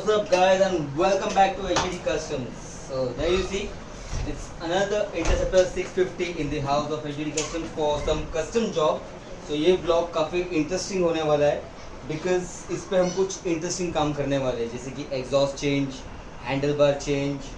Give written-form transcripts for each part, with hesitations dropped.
What's up guys and welcome back to HED Customs. So there you see, it's another Interceptor 650 in the house of HED Customs for some custom job. So ये vlog काफ़ी interesting होने वाला है because इस पे हम कुछ interesting काम करने वाले हैं, जैसे कि exhaust change, handle bar change,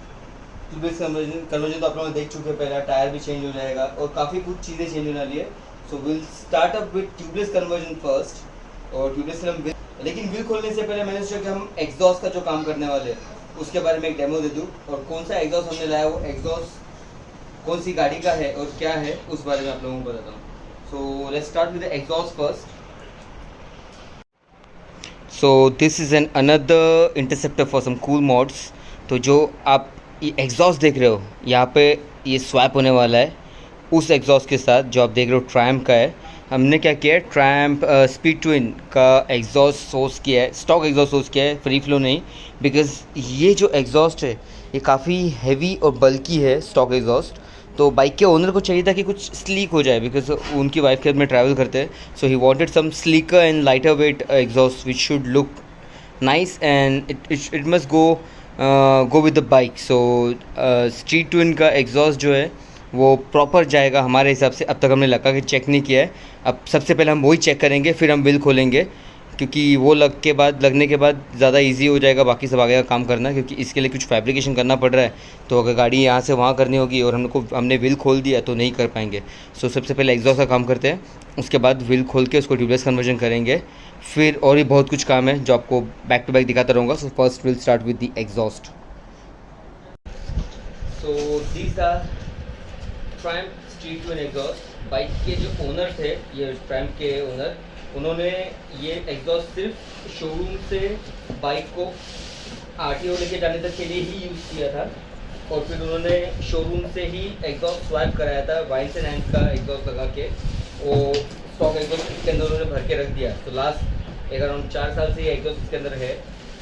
tubeless conversion तो आप लोगों ने देख चुके हैं, पहला टायर भी चेंज हो जाएगा और काफ़ी कुछ चीज़ें चेंज होने वाली है. So we'll start up with tubeless conversion first. और ट्यूबलेस हम लेकिन व्हील खोलने से पहले मैंने सोचा कि हम एग्जॉस्ट का जो काम करने वाले हैं उसके बारे में एक डेमो दे दूँ, और कौन सा एग्जॉस्ट हमने लाया, वो एग्जॉस्ट कौन सी गाड़ी का है और क्या है उस बारे में आप लोगों को बताता हूँ. So let's start with the exhaust first. So this is an another interceptor for some cool mods. तो जो आप ये एग्जॉस्ट देख रहे हो यहाँ पे, ये स्वैप होने वाला है उस एग्जॉस्ट के साथ जो आप देख रहे हो ट्रायम्फ का है. हमने क्या किया है, ट्रायम्फ स्पीड ट्विन का एग्जॉस्ट सोर्स किया है, स्टॉक एग्जॉस्ट सोर्स किया है, फ्री फ्लो नहीं, बिकॉज़ ये जो एग्जॉस्ट है ये काफ़ी हैवी और बल्की है स्टॉक एग्जॉस्ट. तो बाइक के ओनर को चाहिए था कि कुछ स्लीक हो जाए, बिकॉज उनकी वाइफ के साथ में ट्रैवल करते हैं. So he wanted some sleeker and lighter weight exhaust which should look nice and it must go with the bike. So street twin का एग्जॉस्ट जो है वो प्रॉपर जाएगा हमारे हिसाब से. अब तक हमने लगा के चेक नहीं किया है, अब सबसे पहले हम वही चेक करेंगे, फिर हम व्हील खोलेंगे, क्योंकि वो लगने के बाद ज़्यादा इजी हो जाएगा बाकी सब आगे का काम करना, क्योंकि इसके लिए कुछ फैब्रिकेशन करना पड़ रहा है. तो अगर गाड़ी यहाँ से वहाँ करनी होगी और हमने व्हील खोल दिया तो नहीं कर पाएंगे. सो सबसे पहले एग्जॉस्ट का काम करते हैं, उसके बाद व्हील खोल के उसको ट्यूबलेस कन्वर्जन करेंगे, फिर और भी बहुत कुछ काम है जो आपको बैक टू बैक दिखाता रहूँगा. So first will start with the exhaust. So these are Triumph street twin exhaust. Bike के जो ओनर थे, ये ट्रायम्फ के ओनर, उन्होंने ये एग्जॉस्ट सिर्फ शोरूम से बाइक को आरटीओ लेके जाने तक के लिए ही यूज़ किया था, और फिर उन्होंने शोरूम से ही एग्जॉस्ट स्वैप कराया था वाइन्स एंड हैंड्स का एग्जॉस्ट लगा के. वो स्टॉक एग्जॉस्ट इसके अंदर उन्होंने भर के रख दिया. तो लास्ट अराउंड 4 साल से ये एग्जॉस्ट इसके अंदर है,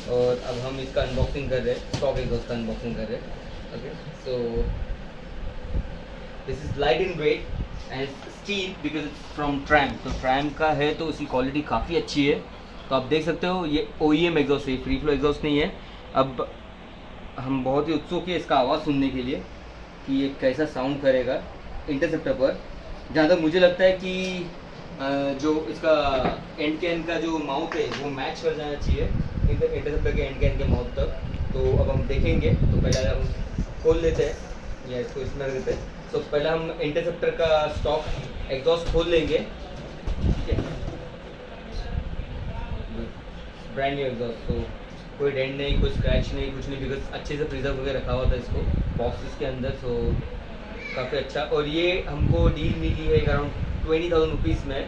और अब हम इसका अनबॉक्सिंग कर रहे हैं, स्टॉक एग्जॉस्ट का अनबॉक्सिंग कर रहे हैं. Okay, so this is light in weight and steel because it's from Triumph. तो ट्रायम्फ का है तो उसकी क्वालिटी काफ़ी अच्छी है. तो आप देख सकते हो ये OEM एग्जॉस्ट है, फ्री फ्लो एग्जॉस्ट नहीं है. अब हम बहुत ही उत्सुक है इसका आवाज़ सुनने के लिए कि ये कैसा साउंड करेगा इंटरसेप्टर पर. जहाँ तक मुझे लगता है कि जो इसका एंड कैन का जो माउथ है वो मैच कर जाना चाहिए इंटरसेप्टर के एंड कैन के माउथ तक. तो अब हम देखेंगे. तो पहले हम खोल लेते हैं या इसको इसमें रख देते हैं. तो पहले हम इंटरसेप्टर का स्टॉक एग्जॉस्ट खोल लेंगे. ठीक है, ब्रांड न्यू एग्जॉस्ट, तो कोई डेंट नहीं, कोई स्क्रैच नहीं, कुछ नहीं, बिकॉज अच्छे से प्रिजर्व करके रखा हुआ था इसको बॉक्सेस के अंदर. सो काफ़ी अच्छा. और ये हमको डील मिली है अराउंड 20,000 रुपीज़ में,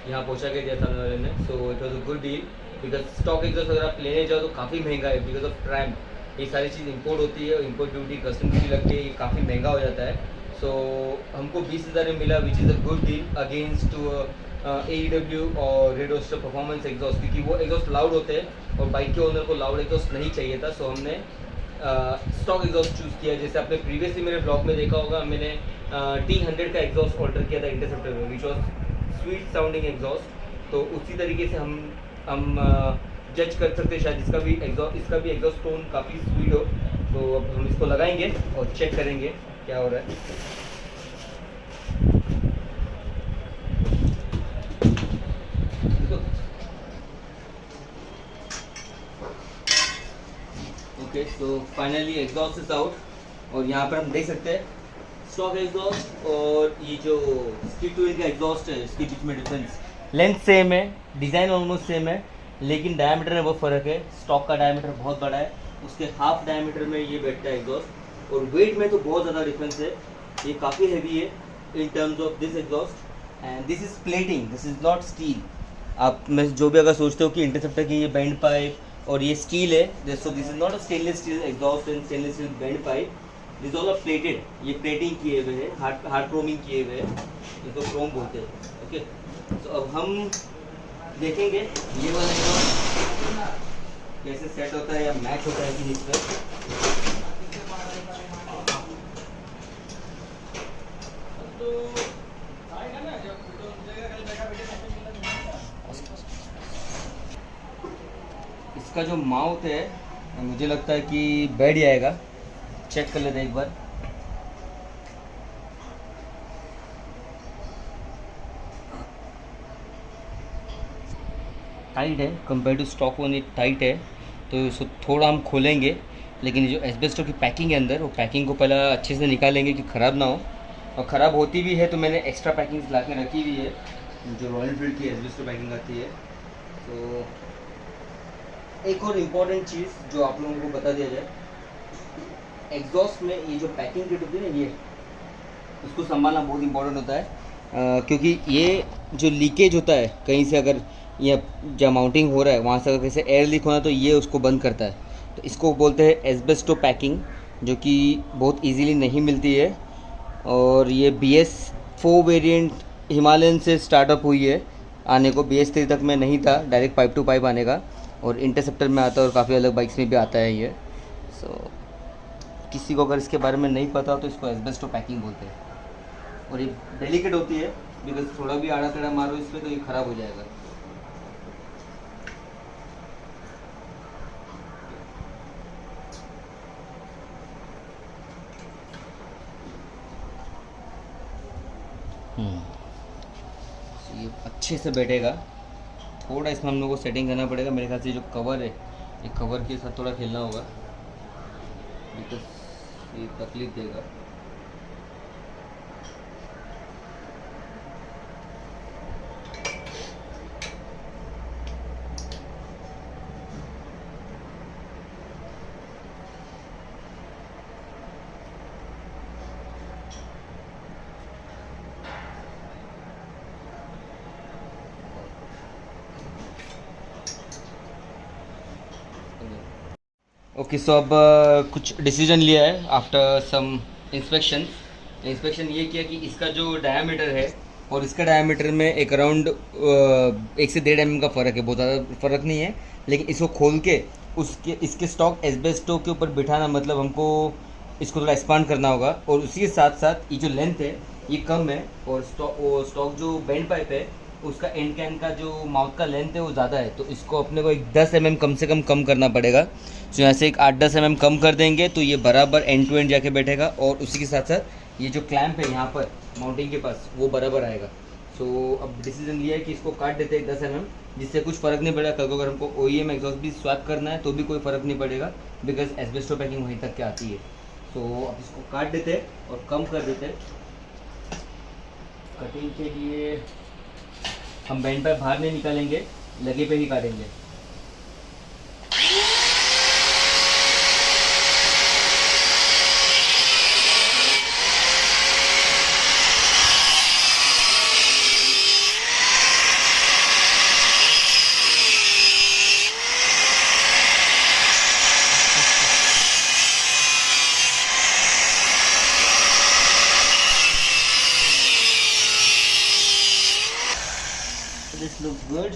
यहाँ पहुँचा के दिया सामने वाले ने. So it was a good deal, because stock exhaust अगर आप लेने जाओ तो काफ़ी महंगा है, बिकॉज ऑफ ट्रायम्फ. ये सारी चीज़ इंपोर्ट होती है, इंपोर्ट ड्यूटी, कस्टम ड्यूटी लगती है, ये काफ़ी महंगा हो जाता है. सो हमको 20,000 में मिला, which is a good deal against AEW और रेड ओस्टर परफॉर्मेंस एग्जॉस्ट, क्योंकि वो एग्जॉस्ट लाउड होते हैं और बाइक के ओनर को लाउड एग्जॉस्ट नहीं चाहिए था. सो हमने स्टॉक एग्जॉस्ट चूज़ किया. जैसे आपने प्रीवियसली मेरे ब्लॉग में देखा होगा, मैंने T100 का एग्जॉस्ट ऑल्टर किया था इंटरसेप्टर में, which was sweet sounding exhaust. तो उसी तरीके से हम जज कर सकते हैं शायद इसका भी एग्जॉस्ट टोन काफ़ी स्वीट हो. तो अब हम इसको लगाएंगे और चेक करेंगे क्या हो रहा है. Okay, so finally exhaust is out, और यहाँ पर हम देख सकते हैं स्टॉक एग्जॉस्ट और ये जो स्ट्रीट ट्विन का एग्जॉस्ट है, इसके बीच में डिफरेंस. लेंथ सेम है, डिज़ाइन ऑलमोस्ट सेम है, लेकिन डायमीटर में बहुत फ़र्क है. स्टॉक का डायमीटर बहुत बड़ा है, उसके हाफ डायमीटर में ये बैठता है एग्जॉस्ट. और वेट में तो बहुत ज़्यादा डिफरेंस है, ये काफ़ी हैवी है in terms of this exhaust. And this is plating, this is not steel. आप में जो भी अगर सोचते हो कि इंटरसेप्टर की ये बेंड पाइप और ये स्टील है, so this is not a stainless steel exhaust and stainless steel bend pipe. This all are plated, ये प्लेटिंग किए हुए हैं, हार्ड क्रोमिंग किए हुए हैं, इसको क्रोम बोलते हैं. ओके, तो अब हम देखेंगे ये वाला एग्जॉस्ट कैसे सेट होता है या मैच होता है कि नहीं पर. इसका जो माउथ है मुझे लगता है कि बैठ जाएगा, चेक कर लेते हैं एक बार। टाइट है कंपेयर टू स्टॉक वन, ये टाइट है, तो इसको थोड़ा हम खोलेंगे, लेकिन जो एस्बेस्टो की पैकिंग है अंदर, वो पैकिंग को पहले अच्छे से निकालेंगे कि ख़राब ना हो। और ख़राब होती भी है तो मैंने एक्स्ट्रा पैकिंग ला के रखी हुई है, जो रॉयल एनफील्ड की एस्बेस्टो पैकिंग आती है। तो एक और इम्पॉर्टेंट चीज़ जो आप लोगों को बता दिया जाए, एग्जॉस्ट में ये जो पैकिंग किट होती है ना, ये उसको संभालना बहुत इंपॉर्टेंट होता है, क्योंकि ये जो लीकेज होता है कहीं से, अगर ये जहाँ माउंटिंग हो रहा है वहाँ से अगर कैसे एयर लीक होना, तो ये उसको बंद करता है। तो इसको बोलते हैं एस्बेस्टो पैकिंग, जो कि बहुत इजीली नहीं मिलती है। और ये BS4 वेरिएंट हिमालयन से स्टार्टअप हुई है आने को, BS3 तक में नहीं था, डायरेक्ट पाइप टू पाइप आने का, और इंटरसेप्टर में आता है और काफ़ी अलग बाइक्स में भी आता है ये। सो किसी को अगर इसके बारे में नहीं पता तो इसको एस्बेस्टो पैकिंग बोलते हैं। और ये डेलिकेट होती है, बिकॉज थोड़ा भी आड़ा टेढ़ा मारो इस पर तो ये ख़राब हो जाएगा। तो ये अच्छे से बैठेगा। थोड़ा इसमें हम लोग को सेटिंग करना पड़ेगा, मेरे ख्याल से जो कवर है, ये कवर के साथ थोड़ा खेलना होगा, बिकॉज ये तकलीफ देगा। ओके, सो अब कुछ डिसीजन लिया है आफ्टर सम इंस्पेक्शन। ये किया कि इसका जो डायामीटर है और इसका डायामीटर में एक अराउंड 1 से 1.5 mm का फ़र्क है, बहुत ज़्यादा फ़र्क नहीं है। लेकिन इसको खोल के इसके स्टॉक एस्बेस्टो के ऊपर बिठाना, मतलब हमको इसको थोड़ा एक्सपांड करना होगा। और उसी के साथ साथ ये जो लेंथ है ये कम है, और स्टॉक जो बेंड पाइप है उसका एंड कैन का जो माउथ का लेंथ है वो ज़्यादा है, तो इसको अपने को एक 10 mm कम से कम करना पड़ेगा। तो यहाँ से एक 8-10 mm कम कर देंगे तो ये बराबर एंड टू एंड जाके बैठेगा। और उसी के साथ साथ ये जो क्लैंप है यहाँ पर माउंटिंग के पास, वो बराबर आएगा। सो अब डिसीजन लिया है कि इसको काट देते हैं 10 mm, जिससे कुछ फ़र्क नहीं पड़ेगा। कल को अगर हमको OEM एग्जॉस्ट भी स्वैप करना है तो भी कोई फ़र्क नहीं पड़ेगा, बिकॉज एस्बेस्टो पैकिंग वहीं तक के आती है। तो अब इसको काट देते हैं और कम कर देते हैं। कटिंग के लिए हम बैंड पाइप बाहर नहीं निकालेंगे, लगे पे ही काटेंगे। This looks good.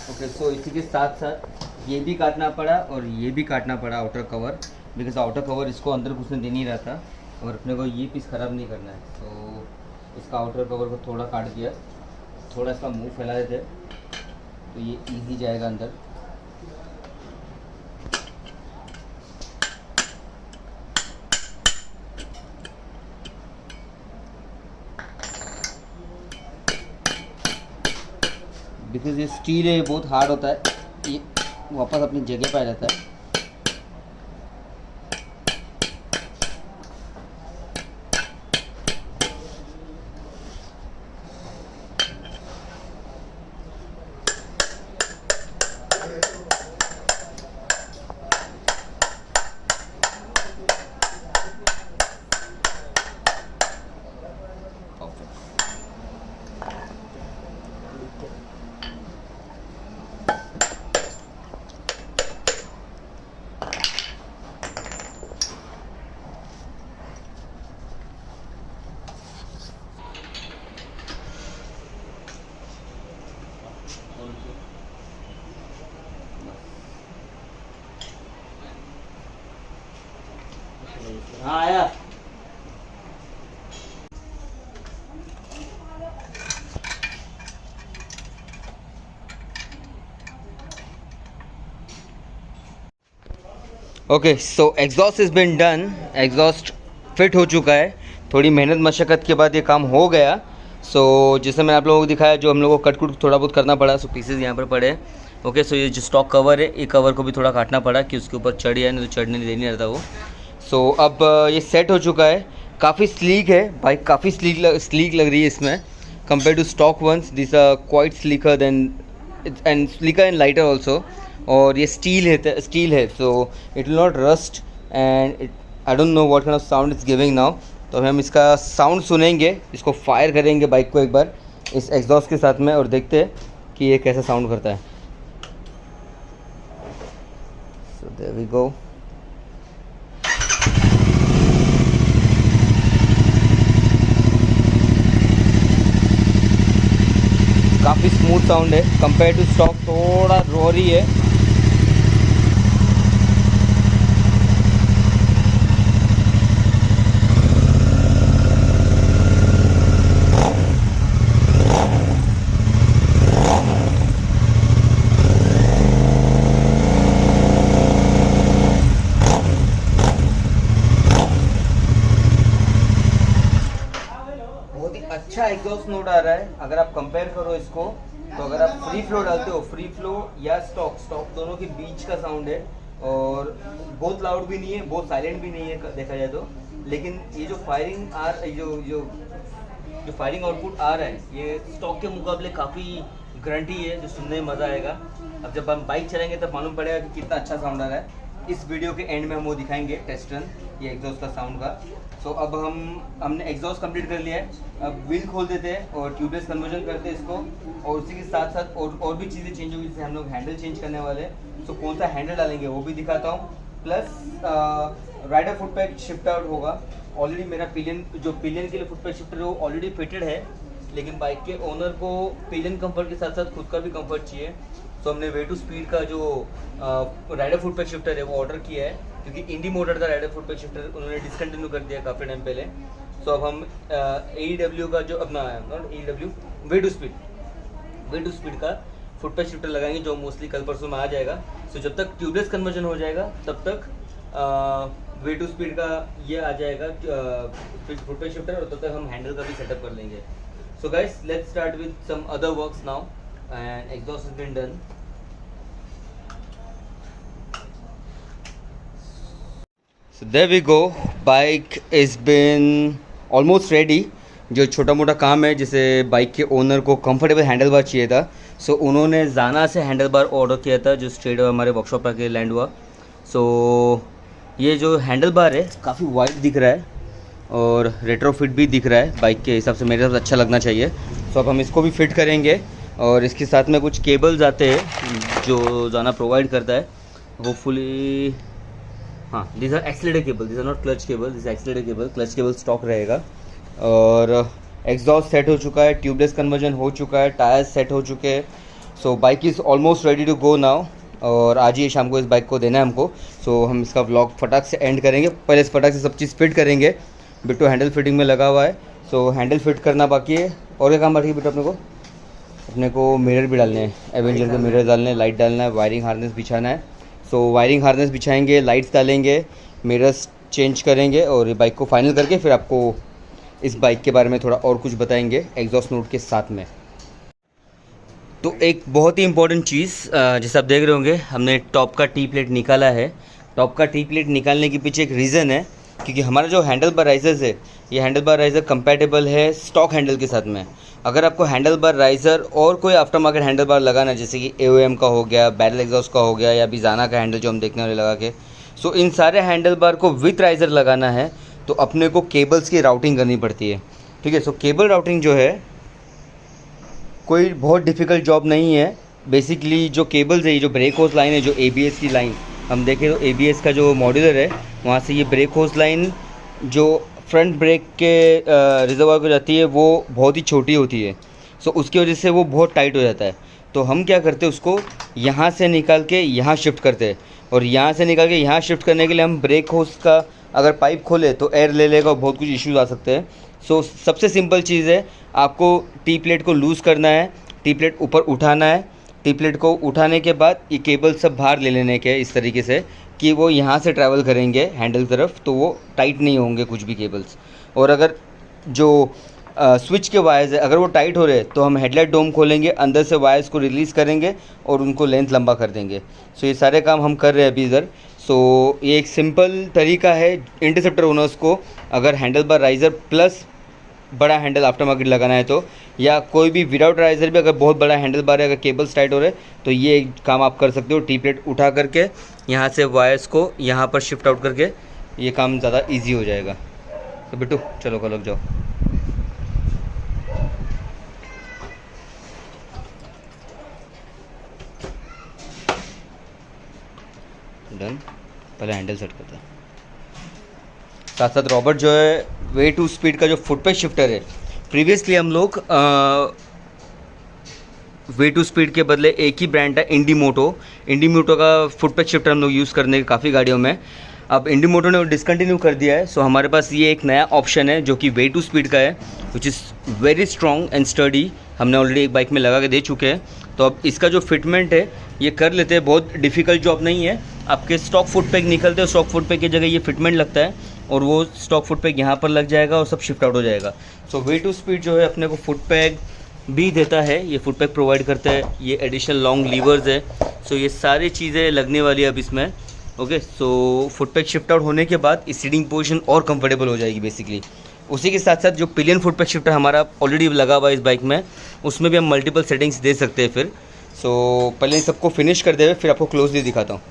ओके, सो इसी के साथ साथ ये भी काटना पड़ा और ये भी काटना पड़ा outer cover, because outer cover इसको अंदर घुसने दे नहीं रहा था और अपने को ये पीस ख़राब नहीं करना है। तो इसका आउटर कवर को थोड़ा काट दिया, थोड़ा इसका मुंह फैला देते तो ये इजी जाएगा अंदर। बिकॉज ये स्टील है, ये बहुत हार्ड होता है, ये वापस अपनी जगह पे आ जाता है। हाँ आया। Okay so exhaust is been done, exhaust fit हो चुका है। थोड़ी मेहनत मशक्क़त के बाद ये काम हो गया। सो जैसे मैंने आप लोगों को दिखाया, जो हम लोगों को कट कुट थोड़ा बहुत करना पड़ा, सो पीसेज यहाँ पर पड़े हैं। ओके सो ये जो स्टॉक कवर है, ये कवर को भी थोड़ा काटना पड़ा कि उसके ऊपर चढ़ जाए, नहीं तो चढ़ने दे नहीं रहता वो। सो अब ये सेट हो चुका है। काफ़ी स्लीक है बाइक, काफ़ी स्लीक लग रही है इसमें compare to stock ones. This are quite sleeker than and sleeker and lighter also. और ये स्टील है so it will not rust and I don't know what kind of sound it's giving now. तो हम इसका sound सुनेंगे, इसको fire करेंगे bike को एक बार इस एग्जॉस्ट के साथ में और देखते हैं कि ये कैसा साउंड करता है। So there we go. काफ़ी स्मूथ साउंड है कंपेयर टू स्टॉक, थोड़ा रोरी है। अच्छा एग्जॉस्ट नोट आ रहा है। अगर आप कंपेयर करो इसको, तो अगर आप फ्री फ्लो डालते हो, फ्री फ्लो या स्टॉक दोनों के बीच का साउंड है। और बहुत लाउड भी नहीं है, बहुत साइलेंट भी नहीं है देखा जाए तो। लेकिन ये जो फायरिंग आउटपुट आ रहा है, ये स्टॉक के मुकाबले काफ़ी ग्रंटी है, जो सुनने में मज़ा आएगा। अब जब हम बाइक चलाएंगे तब मालूम पड़ेगा कि कितना अच्छा साउंड आ रहा है। इस वीडियो के एंड में हम वो दिखाएंगे टेस्ट रन ये एग्जॉस्ट का साउंड का। सो अब हमने एग्जॉस्ट कंप्लीट कर लिया है। अब व्हील खोल देते हैं और ट्यूबलेस कन्वर्जन करते हैं इसको। और उसी के साथ साथ और भी चीज़ें चेंज होगी, जैसे हम लोग हैंडल चेंज करने वाले हैं। सो कौन सा हैंडल डालेंगे वो भी दिखाता हूँ। Plus rider foot peg shift out होगा। ऑलरेडी मेरा पिलियन के लिए फुट पैक शिफ्टर है वो ऑलरेडी फिटेड है, लेकिन बाइक के ओनर को पिलियन कंफर्ट के साथ साथ खुद का भी कंफर्ट चाहिए। तो हमने वे टू स्पीड का जो राइडर फुट पैक शिफ्टर है वो ऑर्डर किया है, क्योंकि इंडी मोटर का राइडर फुट पैक शिफ्टर उन्होंने डिसकंटिन्यू कर दिया काफ़ी टाइम पहले। सो अब हम AEW का जो अपना not AEW way two speed का फुट पैक शिफ्टर लगाएंगे, जो मोस्टली कल परसों में आ जाएगा। सो जब तक ट्यूबलेस कन्वर्जन हो जाएगा तब तक वे टू स्पीड का ये आ जाएगा फुट पैक शिफ्टर, और तब तक हम हैंडल का भी सेटअप कर लेंगे। So guys let's start with some other works now and exhaust has been done. So there we go, bike is been almost ready। जो छोटा मोटा काम है, जैसे बाइक के ओनर को कंफर्टेबल हैंडल बार चाहिए था, सो उन्होंने जाना से हैंडल बार ऑर्डर किया था, जो स्ट्रेट हमारे वर्कशॉप पर के लैंड हुआ। सो ये जो हैंडल बार है काफ़ी वाइड दिख रहा है और रेट्रोफिट भी दिख रहा है बाइक के हिसाब से, मेरे हिसाब से अच्छा लगना चाहिए। सो अब हम इसको भी फिट करेंगे और इसके साथ में कुछ केबल्स आते हैं जो जाना प्रोवाइड करता है होपफुली। हाँ, this are accelerator cable, this are not clutch cable, this accelerator cable. Clutch cable stock रहेगा। और एग्जॉस्ट सेट हो चुका है, ट्यूबलेस कन्वर्जन हो चुका है, टायर्स सेट हो चुके हैं। So bike is almost ready to go now. और आज ही शाम को इस बाइक को देना है हमको। सो हम इसका व्लॉग फटाक से एंड करेंगे। पहले इस फटाक से सब चीज़ फिट करेंगे। बिट्टू हैंडल फिटिंग में लगा हुआ है, सो हैंडल फिट करना बाकी है। और क्या काम बाकी है बिट्टू अपने को मिरर भी डालने हैं, एवेंजर के मिरर डालने हैं, लाइट डालना है, वायरिंग हार्नेस बिछाना है। सो वायरिंग हार्नेस बिछाएंगे, लाइट्स डालेंगे, मिरर्स चेंज करेंगे और ये बाइक को फाइनल करके फिर आपको इस बाइक के बारे में थोड़ा और कुछ बताएंगे एग्जॉस्ट नोट के साथ में। तो एक बहुत ही इंपॉर्टेंट चीज़ जैसे आप देख रहे होंगे, हमने टॉप का टी प्लेट निकाला है। टॉप का टी प्लेट निकालने के पीछे एक रीज़न है, क्योंकि हमारा जो हैंडल बार राइजर्स है, ये हैंडल बार राइज़र कंपैटिबल है स्टॉक हैंडल के साथ में। अगर आपको हैंडल बार राइज़र और कोई आफ्टर मार्केट हैंडल बार लगाना है, जैसे कि AOM का हो गया, बैरल एग्जॉस्ट का हो गया, या बिजाना का हैंडल जो हम देखने वाले लगा के, सो इन सारे हैंडल बार को विथ राइज़र लगाना है तो अपने को केबल्स की राउटिंग करनी पड़ती है। ठीक है, सो केबल राउटिंग जो है कोई बहुत डिफ़िकल्ट जॉब नहीं है। बेसिकली जो केबल्स है, ये जो ब्रेक होस लाइन है, जो ABS की लाइन हम देखें तो ABS का जो मॉड्यूलर है, वहाँ से ये ब्रेक होस लाइन जो फ्रंट ब्रेक के रिजर्वायर को जाती है वो बहुत ही छोटी होती है। सो उसकी वजह से वो बहुत टाइट हो जाता है। तो हम क्या करते हैं, उसको यहाँ से निकाल के यहाँ शिफ्ट करते हैं, और यहाँ से निकाल के यहाँ शिफ्ट करने के लिए हम ब्रेक होस का अगर पाइप खोले तो एयर ले लेगा और बहुत कुछ इश्यूज आ सकते हैं। सो सबसे सिंपल चीज़ है, आपको टी प्लेट को लूज़ करना है, टी प्लेट ऊपर उठाना है, टी प्लेट को उठाने के बाद ये केबल सब बाहर ले लेने के इस तरीके से कि वो यहाँ से ट्रैवल करेंगे हैंडल की तरफ, तो वो टाइट नहीं होंगे कुछ भी केबल्स। और अगर जो स्विच के वायर्स है अगर वो टाइट हो रहे तो हम हेडलाइट डोम खोलेंगे, अंदर से वायर्स को रिलीज़ करेंगे और उनको लेंथ लंबा कर देंगे। सो ये सारे काम हम कर रहे हैं अभी इधर। सो ये एक सिंपल तरीका है इंटरसेप्टर ओनर्स को, अगर हैंडल बार राइज़र प्लस बड़ा हैंडल आफ्टर मार्केट लगाना है तो, या कोई भी विदाउट राइज़र भी अगर बहुत बड़ा हैंडल बार है, अगर केबल्स टाइट हो रहे तो ये एक काम आप कर सकते हो। टी प्लेट उठा करके यहाँ से वायर्स को यहाँ पर शिफ्ट आउट करके ये काम ज़्यादा ईजी हो जाएगा। तो बिट्टू चलो कल लग जाओ। डन, पहले हैंडल सेट करते हैं। साथ साथ रॉबर्ट जो है वे टू स्पीड का जो फुट पे शिफ्टर है, प्रीवियसली हम लोग वे टू स्पीड के बदले एक ही ब्रांड है इंडीमोटो का फुट पे शिफ्टर हम लोग यूज़ करने के काफ़ी गाड़ियों में। अब इंडीमोटो ने डिसकंटिन्यू कर दिया है, सो हमारे पास ये एक नया ऑप्शन है जो कि वे टू स्पीड का है, which is very strong and study. हमने ऑलरेडी एक बाइक में लगा के दे चुके हैं। तो अब इसका जो फिटमेंट है ये कर लेते हैं, बहुत डिफ़िकल्ट जॉब नहीं है। आपके स्टॉक फुट पैक निकलते हैं, स्टॉक फुट पैक की जगह ये फिटमेंट लगता है और वो स्टॉक फुट पैक यहाँ पर लग जाएगा और सब शिफ्ट आउट हो जाएगा। सो वे टू स्पीड जो है अपने को फुट पैक भी देता है, ये फुट पैक प्रोवाइड करता है, ये एडिशनल लॉन्ग लीवर्स है। सो ये सारी चीज़ें लगने वाली है अब इसमें। ओके, सो फुट पैक शिफ्ट आउट होने के बाद इस सीटिंग पोजीशन और कंफर्टेबल हो जाएगी बेसिकली। उसी के साथ साथ जो पिलियन फुट पैक शिफ्टर हमारा ऑलरेडी लगा हुआ है इस बाइक में, उसमें भी हम मल्टीपल सेटिंग्स दे सकते हैं फिर। सो पहले इन सबको फिनिश कर दे, फिर आपको क्लोजली दिखाता हूँ।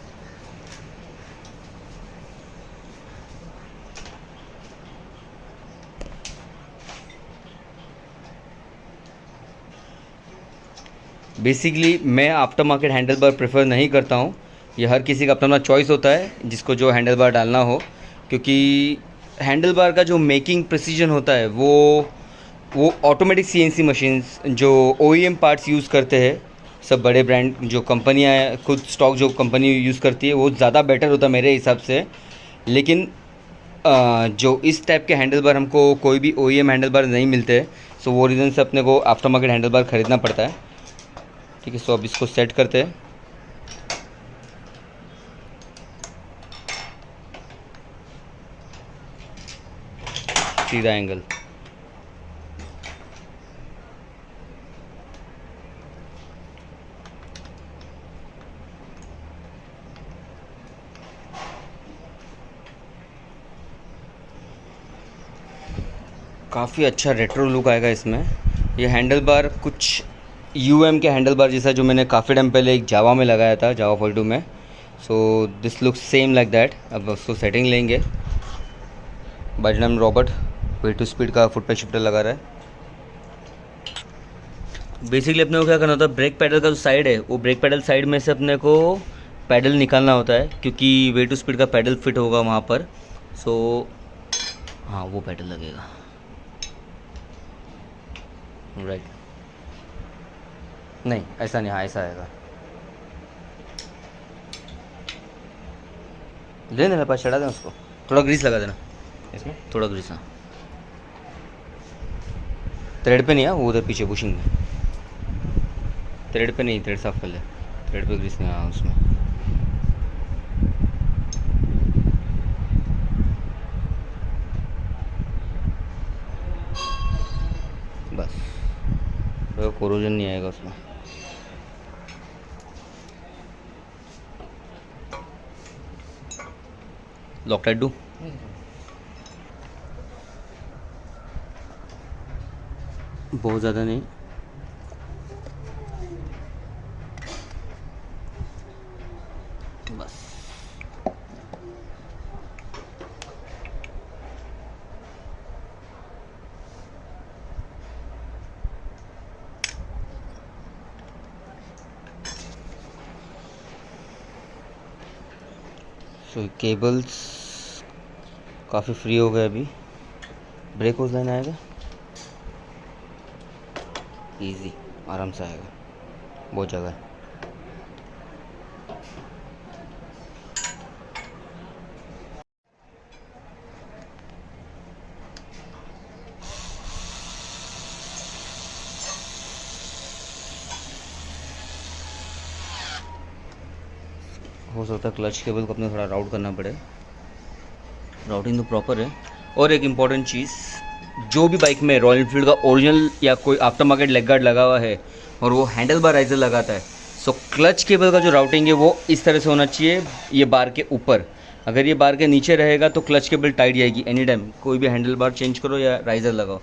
बेसिकली मैं after market handle bar prefer नहीं करता हूँ, ये हर किसी का अपना अपना चॉइस होता है जिसको जो हैंडल बार डालना हो, क्योंकि हैंडल बार का जो मेकिंग प्रिसीजन होता है वो ऑटोमेटिक सीएनसी मशीन्स जो ओईएम पार्ट्स यूज़ करते हैं, सब बड़े ब्रांड जो कंपनियाँ खुद स्टॉक जो कंपनी यूज़ करती है वो ज़्यादा बेटर होता है मेरे हिसाब से। लेकिन जो इस टाइप के हैंडल बार हमको कोई भी ओईएम हैंडल बार नहीं मिलते, सो वो रीज़न से अपने को आफ्टर मार्केट हैंडल बार ख़रीदना पड़ता है। ठीक है, सो अब इसको सेट करते हैं। सीधा एंगल, काफ़ी अच्छा रेट्रो लुक आएगा इसमें। ये हैंडल बार कुछ यूएम के हैंडल बार जैसा जो मैंने काफ़ी टाइम पहले एक जावा में लगाया था, जावा 42 में। So this looks same like that. अब उसको सेटिंग लेंगे। By name Robert way two speed का फुट पैक शिफ्टर लगा रहा है। बेसिकली अपने को क्या करना होता है, ब्रेक पैडल का जो साइड है वो ब्रेक पैडल साइड में से अपने को पैडल निकालना होता है, क्योंकि वे टू स्पीड का पैडल फिट होगा वहाँ पर। सो हाँ, वो पैडल लगेगा, राइट। नहीं ऐसा नहीं, हाँ ऐसा आएगा। ले मेरे पास, चढ़ा देना उसको, थोड़ा ग्रीस लगा देना इसमें, थोड़ा ग्रीस। हाँ, थ्रेड पे नहीं है वो, उधर पीछे बुशिंग में। थ्रेड पे नहीं, थ्रेड साफ कर ले, थ्रेड पे ग्रीस नहीं। हाँ उसमें बस, तो कोरोजन नहीं आएगा उसमें। लॉकटाइट डू बहुत ज़्यादा नहीं, बस। सो केबल्स काफ़ी फ्री हो गए। अभी ब्रेक हाउस लाइन आएगा, इजी आराम से आएगा, बहुत जगह है। हो सकता है क्लच केबल को अपने थोड़ा राउट करना पड़े। राउटिंग तो प्रॉपर है। और एक इम्पॉर्टेंट चीज़, जो भी बाइक में रॉयल एनफील्ड का ओरिजिनल या कोई आफ्टर मार्केट लेग गार्ड लगा हुआ है और वो हैंडल बार राइजर लगाता है, सो क्लच केबल का जो राउटिंग है वो इस तरह से होना चाहिए, ये बार के ऊपर। अगर ये बार के नीचे रहेगा तो क्लच केबल टाइट जाएगी एनी टाइम, कोई भी हैंडल बार चेंज करो या राइजर लगाओ।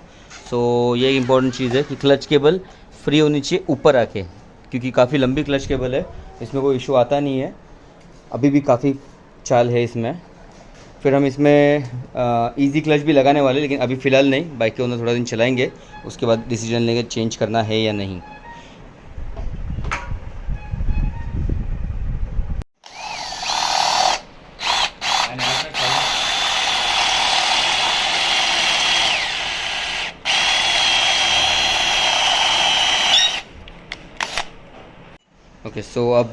सो ये इंपॉर्टेंट चीज़ है कि क्लच केबल फ्री होनी चाहिए ऊपर आके, क्योंकि काफ़ी लंबी क्लच केबल है, इसमें कोई इशू आता नहीं है, अभी भी काफ़ी चाल है इसमें। फिर हम इसमें इजी क्लच भी लगाने वाले, लेकिन अभी फ़िलहाल नहीं, बाइक के अंदर थोड़ा दिन चलाएंगे, उसके बाद डिसीजन लेंगे चेंज करना है या नहीं। ओके, सो अब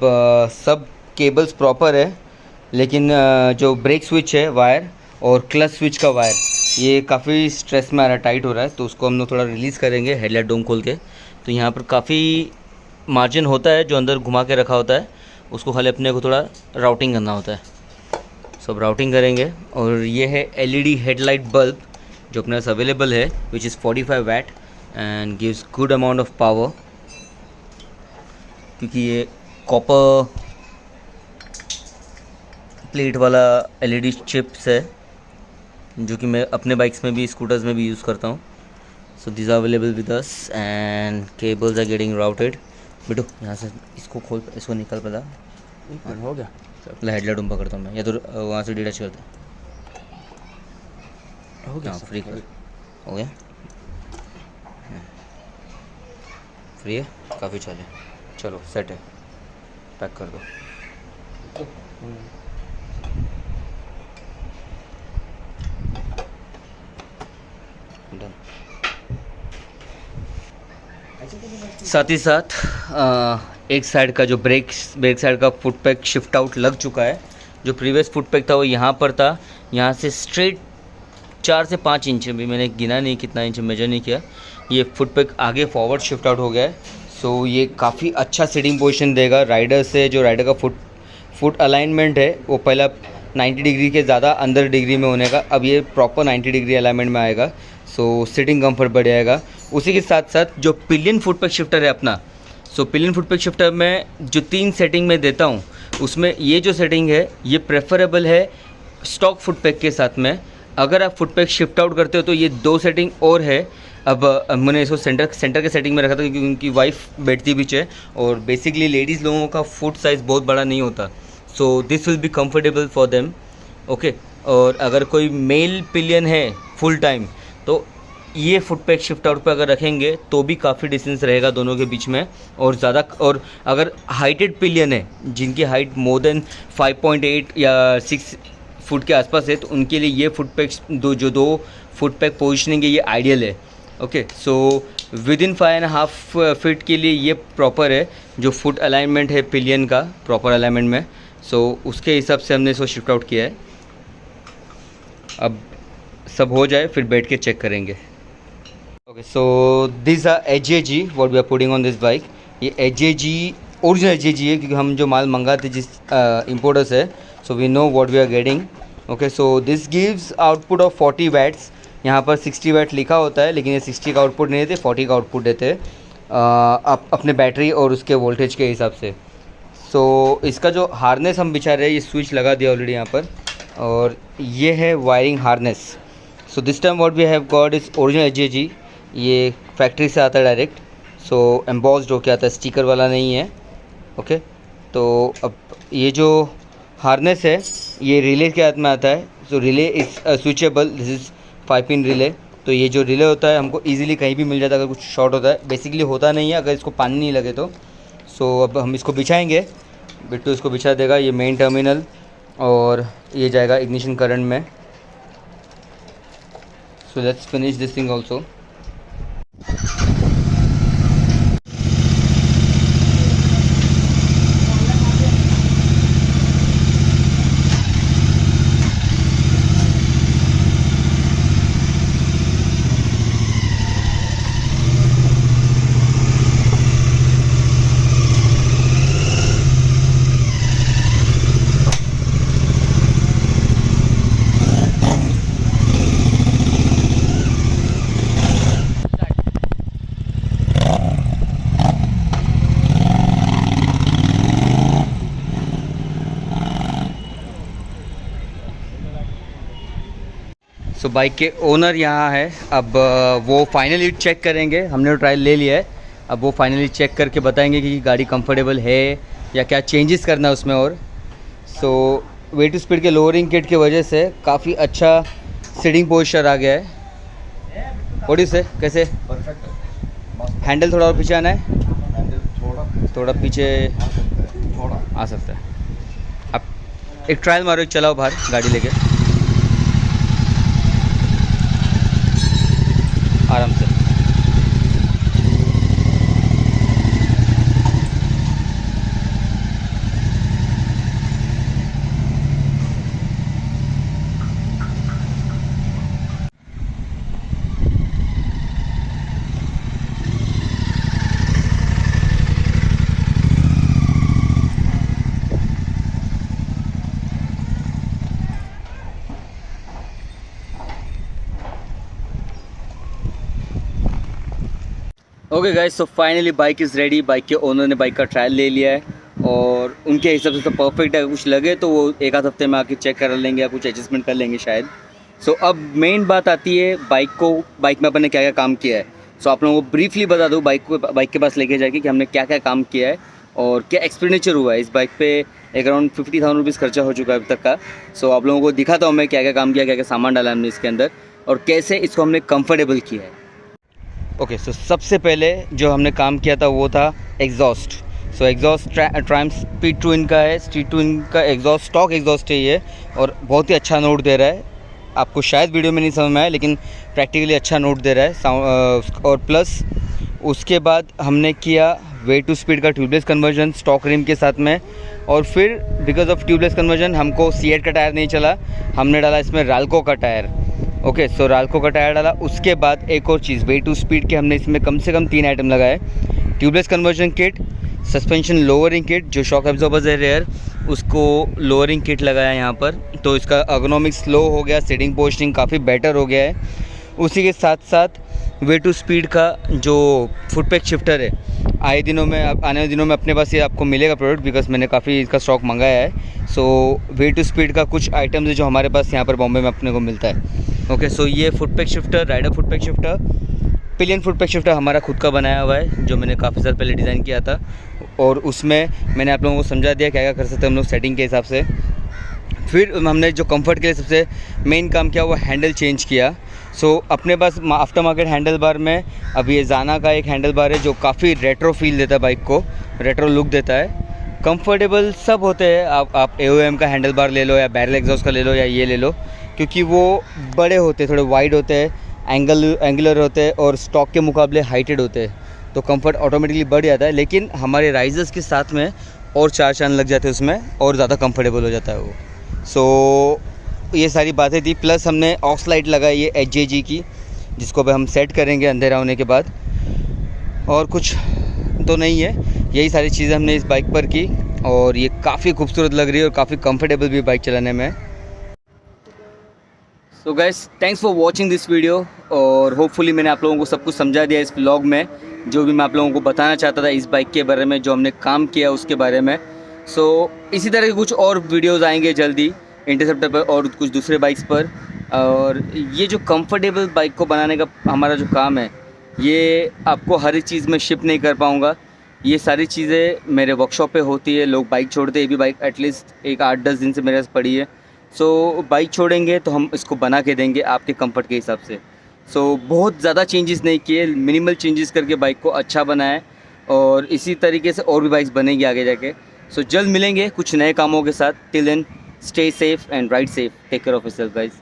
सब केबल्स प्रॉपर है, लेकिन जो ब्रेक स्विच है वायर और क्लच स्विच का वायर ये काफ़ी स्ट्रेस में आ रहा है, टाइट हो रहा है, तो उसको हम लोग थोड़ा रिलीज़ करेंगे हेडलाइट डोम खोल के। तो यहाँ पर काफ़ी मार्जिन होता है जो अंदर घुमा के रखा होता है, उसको खाली अपने को थोड़ा राउटिंग करना होता है। सब राउटिंग करेंगे। और ये है एलईडी हेडलाइट बल्ब जो अपने पास अवेलेबल है, which is 45 watt and gives good amount of power, क्योंकि ये कॉपर प्लेट वाला एलईडी चिप्स है, जो कि मैं अपने बाइक्स में भी स्कूटर्स में भी यूज़ करता हूँ। So this are available with us and cables are getting routed. बेटो यहाँ से इसको खोल, इसको निकल पड़ा, हो गया। हेडलाइट डूम पकड़ता हूँ मैं, या तो वहाँ से डिटैच करते हो गया। फ्री कर, हो गया, फ्री है, काफ़ी चले, चलो सेट है, पैक कर दो। डन। साथ ही साथ एक साइड का जो ब्रेक साइड का फुट पैक शिफ्ट आउट लग चुका है। जो प्रीवियस फुट पैक था वो यहाँ पर था, यहाँ से स्ट्रेट 4 से 5 इंच, भी मैंने गिना नहीं कितना इंच मेजर नहीं किया, ये फुट पैक आगे फॉरवर्ड शिफ्ट आउट हो गया है। सो ये काफ़ी अच्छा सीटिंग पोजीशन देगा राइडर से। जो राइडर का फुट अलाइनमेंट है वो पहला 90 डिग्री के ज़्यादा अंदर डिग्री में होने का, अब ये प्रॉपर 90 डिग्री अलाइनमेंट में आएगा, सो सिटिंग कंफर्ट बढ़ जाएगा। उसी के साथ साथ जो पिलियन फुट पैक शिफ्टर है अपना, सो पिलियन फुट पैक शिफ्टर में जो 3 सेटिंग में देता हूँ, उसमें ये जो सेटिंग है ये प्रेफरेबल है स्टॉक फुट पैक के साथ में। अगर आप फुट पैक शिफ्ट आउट करते हो तो ये 2 सेटिंग और है। अब मैंने इसको सेंटर के सेटिंग में रखा था, क्योंकि उनकी वाइफ बैठती पीछे है और बेसिकली लेडीज़ लोगों का फुट साइज़ बहुत बड़ा नहीं होता, so this will be comfortable for them. Okay, और अगर कोई मेल पिलियन है फुल टाइम तो ये फुट पैक शिफ्ट आउट पे अगर रखेंगे तो भी काफ़ी डिस्टेंस रहेगा दोनों के बीच में और ज़्यादा। और अगर हाइटेड पिलियन है जिनकी हाइट मोर देन 5.8 या 6 फुट के आसपास है, तो उनके लिए ये फुट पैक दो फुट पैक पोजिशनिंग है, ये आइडियल है। Okay, so with in 5.5 feet के लिए ये प्रॉपर है जो फुट अलाइनमेंट है पिलियन का प्रॉपर अलाइनमेंट में। सो उसके हिसाब से हमने इसको शिफ्ट आउट किया है। अब सब हो जाए फिर बैठ के चेक करेंगे। Okay, so this are HJG what we are putting on this bike. ये HJG ओरिजिनल HJG है, क्योंकि हम जो माल मंगाते जिस इम्पोर्टर्स है, so we know what we are getting. Okay, so this gives output of 40 watts. यहाँ पर 60 वैट लिखा होता है, लेकिन ये 60 का आउटपुट नहीं देते, 40 का आउटपुट देते अपने बैटरी और उसके वोल्टेज के हिसाब से। सो इसका जो हार्नेस हम बिछा रहे हैं, ये स्विच लगा दिया ऑलरेडी यहाँ पर, और ये है wiring harness. So this time what we have got is original HJG, ये फैक्ट्री से आता है डायरेक्ट, सो एम्बॉस्ड होके आता है, स्टिकर वाला नहीं है। ओके, तो अब ये जो हार्नेस है ये रिले के हाथ में आता है। So relay is switchable, this is 5 pin relay. तो ये जो रिले होता है हमको इजीली कहीं भी मिल जाता है अगर कुछ शॉर्ट होता है, बेसिकली होता नहीं है अगर इसको पानी नहीं लगे तो। सो अब हम इसको बिछाएंगे, बिट्टू इसको बिछा देगा, ये मेन टर्मिनल, और ये जाएगा इग्निशन करंट में। So let's finish this thing also. So bike के ओनर यहाँ है। अब वो फाइनली चेक करेंगे, हमने ट्रायल ले लिया है, अब वो फाइनली चेक करके बताएंगे कि गाड़ी कंफर्टेबल है या क्या चेंजेस करना है उसमें। और सो वे टू स्पीड के लोअरिंग किट की वजह से काफ़ी अच्छा सीटिंग पोस्चर आ गया है। व्हाट इज से कैसे परफेक्ट। हैंडल थोड़ा और पीछे आना है, हैंडल थोड़ा पीछे थोड़ा आ सकता है। अब एक ट्रायल मारो, एक चलाओ बाहर गाड़ी लेके आराम से। Okay guys, so finally bike is ready. Bike के ओनर ने बाइक का ट्रायल ले लिया है और उनके हिसाब से तो परफेक्ट है। कुछ लगे तो वो एक आध हफ्ते में आके चेक कर लेंगे या कुछ एडजस्टमेंट कर लेंगे शायद। सो अब मेन बात आती है बाइक में अपन ने क्या क्या काम किया है। सो आप लोगों को ब्रीफली बता दूँ बाइक के पास लेके जाके कि हमने क्या क्या काम किया है और क्या एक्सपेंडिचर हुआ है। इस बाइक पे एक अराउंड 50,000 रुपीज़ खर्चा हो चुका है अभी तक का। सो आप लोगों को दिखाता हूँ मैं क्या क्या काम किया, क्या क्या सामान डाला हमने इसके अंदर और कैसे इसको हमने कंफर्टेबल किया है। ओके, सो सबसे पहले जो हमने काम किया था वो था exhaust. So exhaust Triumph speed two इनका है, स्पीड टू इनका एग्जॉस्ट स्टॉक एग्जॉस्ट है ये और बहुत ही अच्छा नोट दे रहा है। आपको शायद वीडियो में नहीं समझ में आया लेकिन प्रैक्टिकली अच्छा नोट दे रहा है साउंड। और प्लस उसके बाद हमने किया वे टू स्पीड का ट्यूबलेस कन्वर्जन स्टॉक रिम के साथ में। और फिर बिकॉज ऑफ ट्यूबलेस कन्वर्जन हमको सीएट का टायर नहीं चला, हमने डाला इसमें राल्को का टायर। ओके, सो राल्को का टायर डाला। उसके बाद एक और चीज़, वे टू स्पीड के हमने इसमें कम से कम 3 आइटम लगाए। Tubeless conversion kit, suspension lowering kit, जो शॉक एब्जॉर्बर्स है रेयर उसको लोअरिंग किट लगाया यहाँ पर, तो इसका अर्गोनॉमिक्स स्लो हो गया, सीटिंग पोस्टिंग काफ़ी बेटर हो गया है। उसी के साथ साथ वे टू स्पीड का जो फुटपैक शिफ्टर है, आने वाले दिनों में अपने पास ये आपको मिलेगा प्रोडक्ट, बिकॉज मैंने काफ़ी इसका स्टॉक मंगाया है। सो वे टू स्पीड का कुछ आइटम्स है जो हमारे पास यहाँ पर बॉम्बे में अपने को मिलता है। ओके, सो ये footpeg shifter, rider footpeg shifter, pillion footpeg shifter हमारा खुद का बनाया हुआ है जो मैंने काफ़ी साल पहले डिज़ाइन किया था और उसमें मैंने आप लोगों को समझा दिया क्या क्या कर सकते हैं हम लोग सेटिंग के हिसाब से। फिर हमने जो कंफर्ट के लिए सबसे मेन काम किया वो हैंडल चेंज किया। सो अपने पास आफ्टर मार्केट हैंडल बार में अब ये जाना का एक हैंडल बार है जो काफ़ी रेट्रो फील देता है, बाइक को रेट्रो लुक देता है। कंफर्टेबल सब होते हैं, आप AOM का हैंडल बार ले लो या बैरल एग्जॉस्ट का ले लो या ये ले लो, क्योंकि वो बड़े होते हैं, थोड़े वाइड होते हैं, एंगुलर होते हैं और स्टॉक के मुकाबले हाइटेड होते हैं, तो कंफर्ट ऑटोमेटिकली बढ़ जाता है। लेकिन हमारे राइजर्स के साथ में और 4 चांद लग जाते हैं उसमें और ज़्यादा कंफर्टेबल हो जाता है वो। सो ये सारी बातें थी। प्लस हमने ऑक्स लाइट लगाई है HJG की, जिसको भी हम सेट करेंगे अंधेरा होने के बाद। और कुछ तो नहीं है, यही सारी चीज़ें हमने इस बाइक पर की और ये काफ़ी खूबसूरत लग रही है और काफ़ी कंफर्टेबल भी बाइक चलाने में। So guys, thanks for watching this video और होपफुली मैंने आप लोगों को सब कुछ समझा दिया इस व्लॉग में, जो भी मैं आप लोगों को बताना चाहता था इस बाइक के बारे में, जो हमने काम किया उसके बारे में। सो इसी तरह के कुछ और वीडियोज़ आएंगे जल्दी इंटरसेप्टर पर और कुछ दूसरे बाइक्स पर। और ये जो कंफर्टेबल बाइक को बनाने का हमारा जो काम है, ये आपको हर एक चीज़ में शिप नहीं कर पाऊँगा। ये सारी चीज़ें मेरे वर्कशॉप पे होती है, लोग बाइक छोड़ते हैं। ये भी बाइक एटलीस्ट एक 8-10 दिन से मेरे पास पड़ी है। सो बाइक छोड़ेंगे तो हम इसको बना के देंगे आपके कंफर्ट के हिसाब से। सो बहुत ज़्यादा चेंजेस नहीं किए, मिनिमल चेंजेस करके बाइक को अच्छा बनाया और इसी तरीके से और भी बाइक्स बनेगी आगे जाके। सो जल्द मिलेंगे कुछ नए कामों के साथ। Till then, stay safe and ride safe. Take care of yourself, guys.